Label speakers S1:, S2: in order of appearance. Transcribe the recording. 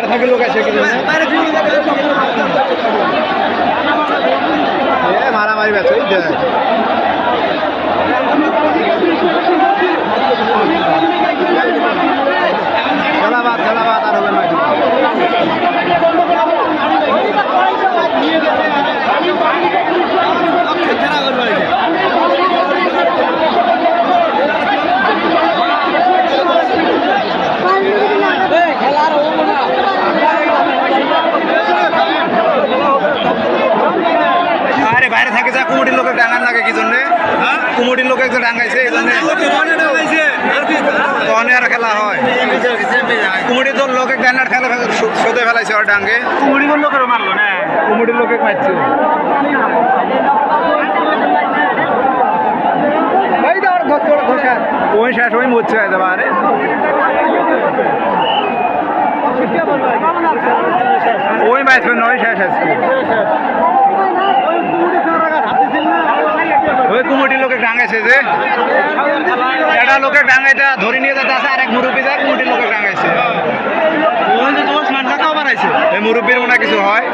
S1: থাকে লোক আছে কিছু মারামারি ব্যাস ওই খেলাবাদ আর হবে না আরে বাইরে থাকে যা কুমুটির লোকের ডাঙ্গান লাগে কি জন্যে কুমুটির লোকে ডাঙ্গাইছে এই জন্য আর খেলা হয় কুমুটির তোর লোকে ডান্নার খেলা সোদে ফেলাইছে ওর ডাঙ্গে কুমুটির লোকেরও মারলো না কুমুটির লোকে মারছে ওই শেষ ওই মরছে যাবা আরে ওই ম্যাচ নয় শেষ আজকে ওই কুমুটির লোকে ডাঙ্গাইছে যে একটা লোকে ডাঙ্গাইটা ধরে নিয়ে যেতে আছে আর এক মুরব্বী যায় কুমুটির লোকে ডাঙ্গাইছে এই মুরব্বীর মনে কিছু হয়